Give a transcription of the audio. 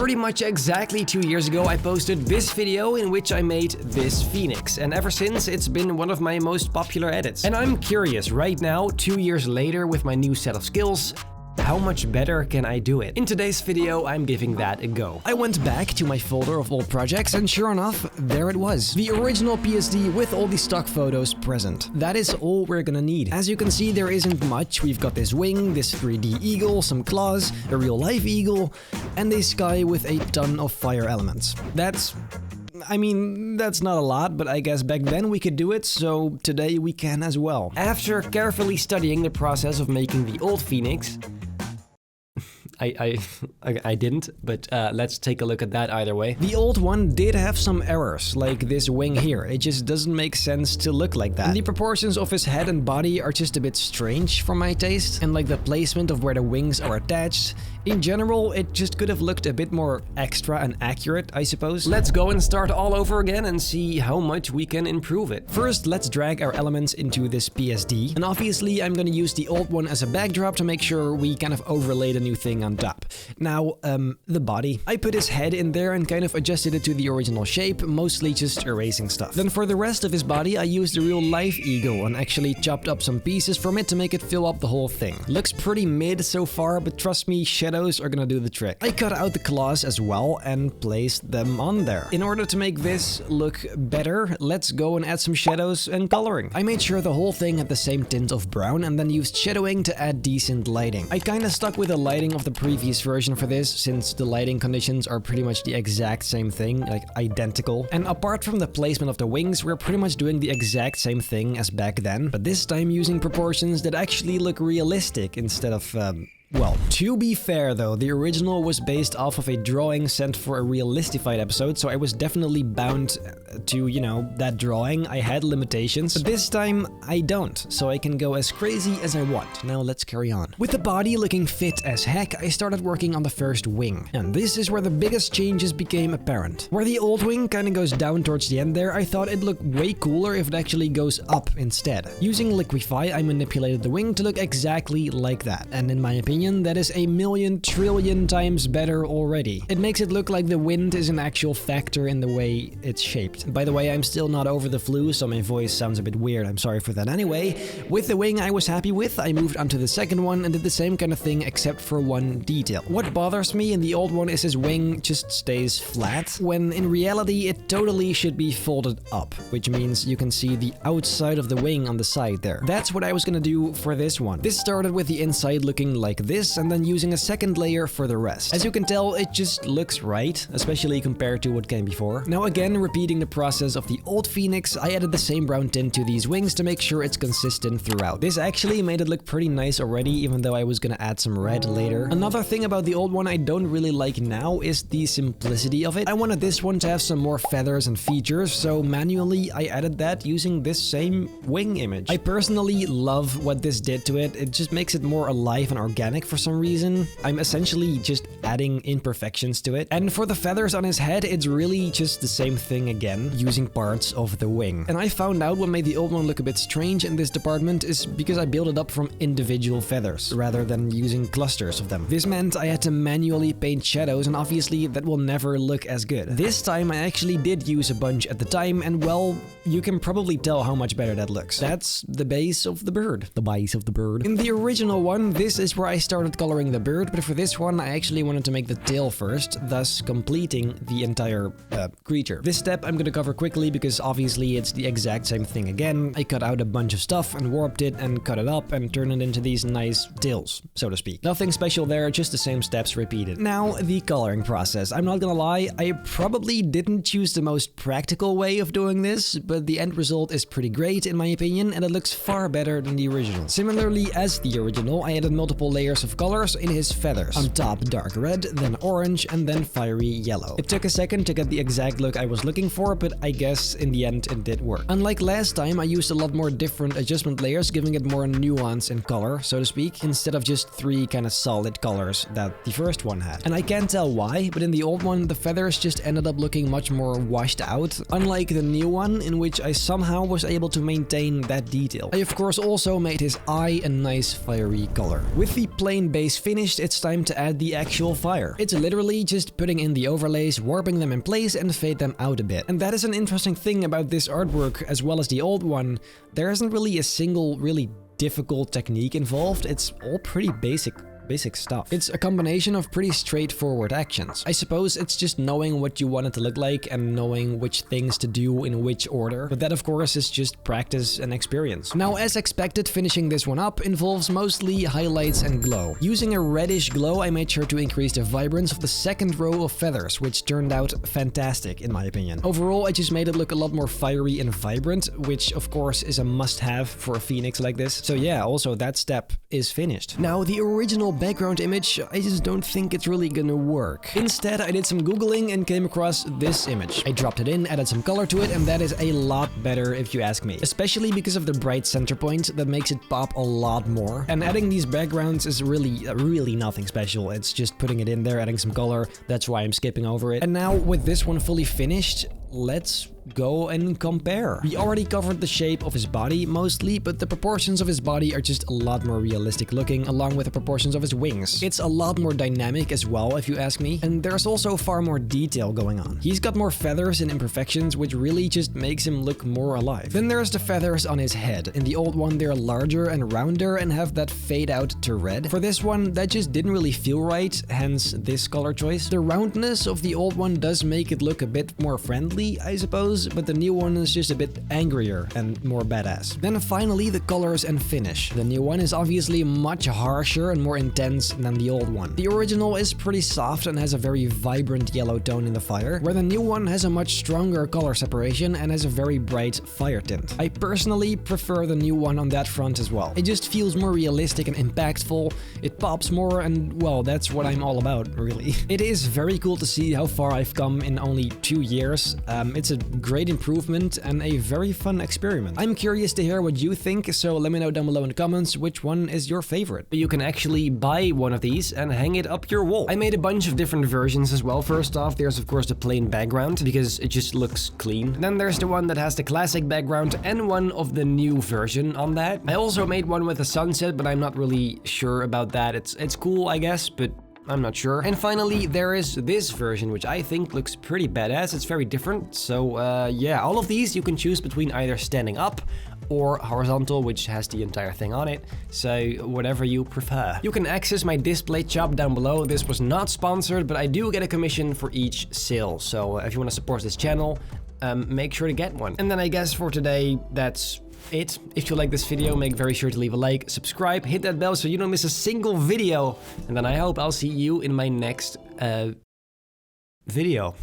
Pretty much exactly 2 years ago I posted this video in which I made this phoenix, and ever since it's been one of my most popular edits. And I'm curious right now, 2 years later with my new set of skills, how much better can I do it? In today's video, I'm giving that a go. I went back to my folder of old projects and sure enough, there it was. The original PSD with all the stock photos present. That is all we're gonna need. As you can see, there isn't much. We've got this wing, this 3D eagle, some claws, a real life eagle, and a sky with a ton of fire elements. That's not a lot, but I guess back then we could do it, so today we can as well. After carefully studying the process of making the old Phoenix, I didn't, but let's take a look at that either way. The old one did have some errors, like this wing here. It just doesn't make sense to look like that. And the proportions of his head and body are just a bit strange for my taste, and like the placement of where the wings are attached. In general, it just could have looked a bit more extra and accurate, I suppose. Let's go and start all over again and see how much we can improve it. First, let's drag our elements into this PSD, and obviously I'm gonna use the old one as a backdrop to make sure we kind of overlay the new thing on top. Now, the body. I put his head in there and kind of adjusted it to the original shape, mostly just erasing stuff. Then for the rest of his body, I used a real life eagle and actually chopped up some pieces from it to make it fill up the whole thing. Looks pretty mid so far, but trust me, shadows are gonna do the trick. I cut out the claws as well and placed them on there. In order to make this look better, let's go and add some shadows and coloring. I made sure the whole thing had the same tint of brown and then used shadowing to add decent lighting. I kinda stuck with the lighting of the previous version for this, since the lighting conditions are pretty much the exact same thing, like identical. And apart from the placement of the wings, we're pretty much doing the exact same thing as back then, but this time using proportions that actually look realistic instead of, well, to be fair though, the original was based off of a drawing sent for a realistified episode, so I was definitely bound to, you know, that drawing. I had limitations, but this time I don't, so I can go as crazy as I want. Now let's carry on. With the body looking fit as heck, I started working on the first wing, and this is where the biggest changes became apparent. Where the old wing kinda goes down towards the end there, I thought it'd look way cooler if it actually goes up instead. Using Liquify, I manipulated the wing to look exactly like that, and in my opinion, that is a million trillion times better already. It makes it look like the wind is an actual factor in the way it's shaped. By the way, I'm still not over the flu, so my voice sounds a bit weird. I'm sorry for that. Anyway, with the wing I was happy with, I moved on to the second one and did the same kind of thing except for one detail. What bothers me in the old one is his wing just stays flat, when in reality it totally should be folded up, which means you can see the outside of the wing on the side there. That's what I was gonna do for this one. This started with the inside looking like this, and then using a second layer for the rest. As you can tell, it just looks right, especially compared to what came before. Now again, repeating the process of the old Phoenix, I added the same brown tint to these wings to make sure it's consistent throughout. This actually made it look pretty nice already, even though I was gonna add some red later. Another thing about the old one I don't really like now is the simplicity of it. I wanted this one to have some more feathers and features, so manually I added that using this same wing image. I personally love what this did to it. It just makes it more alive and organic for some reason. I'm essentially just adding imperfections to it. And for the feathers on his head, it's really just the same thing again, using parts of the wing. And I found out what made the old one look a bit strange in this department is because I built it up from individual feathers, rather than using clusters of them. This meant I had to manually paint shadows, and obviously that will never look as good. This time I actually did use a bunch at the time, and well, you can probably tell how much better that looks. That's the base of the bird. The base of the bird. In the original one, this is where I started coloring the bird, but for this one I actually wanted to make the tail first, thus completing the entire creature. This step I'm gonna cover quickly because obviously it's the exact same thing again. I cut out a bunch of stuff and warped it and cut it up and turned it into these nice tails, so to speak. Nothing special there, just the same steps repeated. Now, the coloring process. I'm not gonna lie, I probably didn't choose the most practical way of doing this, but the end result is pretty great in my opinion, and it looks far better than the original. Similarly as the original, I added multiple layers of colors in his feathers. On top dark red, then orange, and then fiery yellow. It took a second to get the exact look I was looking for, but I guess in the end it did work. Unlike last time, I used a lot more different adjustment layers, giving it more nuance in color, so to speak, instead of just three kind of solid colors that the first one had. And I can't tell why, but in the old one, the feathers just ended up looking much more washed out, unlike the new one, in which I somehow was able to maintain that detail. I of course also made his eye a nice fiery color. With the plain base finished, it's time to add the actual fire. It's literally just putting in the overlays, warping them in place and fade them out a bit. And that is an interesting thing about this artwork as well as the old one. There isn't really a single really difficult technique involved. It's all pretty basic stuff. It's a combination of pretty straightforward actions. I suppose it's just knowing what you want it to look like and knowing which things to do in which order. But that of course is just practice and experience. Now, as expected, finishing this one up involves mostly highlights and glow. Using a reddish glow, I made sure to increase the vibrance of the second row of feathers, which turned out fantastic in my opinion. Overall, I just made it look a lot more fiery and vibrant, which of course is a must-have for a phoenix like this. So yeah, also that step is finished. Now, the original background image, I just don't think it's really gonna work. Instead, I did some googling and came across this image. I dropped it in, added some color to it, and that is a lot better if you ask me. Especially because of the bright center point that makes it pop a lot more. And adding these backgrounds is really nothing special. It's just putting it in there, adding some color. That's why I'm skipping over it. And now with this one fully finished, let's go and compare. We already covered the shape of his body mostly, but the proportions of his body are just a lot more realistic looking, along with the proportions of his wings. It's a lot more dynamic as well, if you ask me, and there's also far more detail going on. He's got more feathers and imperfections, which really just makes him look more alive. Then there's the feathers on his head. In the old one, they're larger and rounder and have that fade out to red. For this one, that just didn't really feel right, hence this color choice. The roundness of the old one does make it look a bit more friendly, I suppose, but the new one is just a bit angrier and more badass. Then finally, the colors and finish. The new one is obviously much harsher and more intense than the old one. The original is pretty soft and has a very vibrant yellow tone in the fire, where the new one has a much stronger color separation and has a very bright fire tint. I personally prefer the new one on that front as well. It just feels more realistic and impactful, it pops more, and well, that's what I'm all about, really. It is very cool to see how far I've come in only 2 years. It's a great improvement and a very fun experiment. I'm curious to hear what you think, so let me know down below in the comments which one is your favorite. You can actually buy one of these and hang it up your wall. I made a bunch of different versions as well. First off, there's of course the plain background because it just looks clean. Then there's the one that has the classic background and one of the new version on that. I also made one with a sunset, but I'm not really sure about that. It's cool, I guess, but I'm not sure. And finally, there is this version, which I think looks pretty badass. It's very different. So yeah, all of these you can choose between either standing up or horizontal, which has the entire thing on it. So whatever you prefer. You can access my display shop down below. This was not sponsored, but I do get a commission for each sale. So if you want to support this channel, make sure to get one. And then I guess for today, that's it. If you like this video, make very sure to leave a like, subscribe, hit that bell so you don't miss a single video. And then I hope I'll see you in my next video.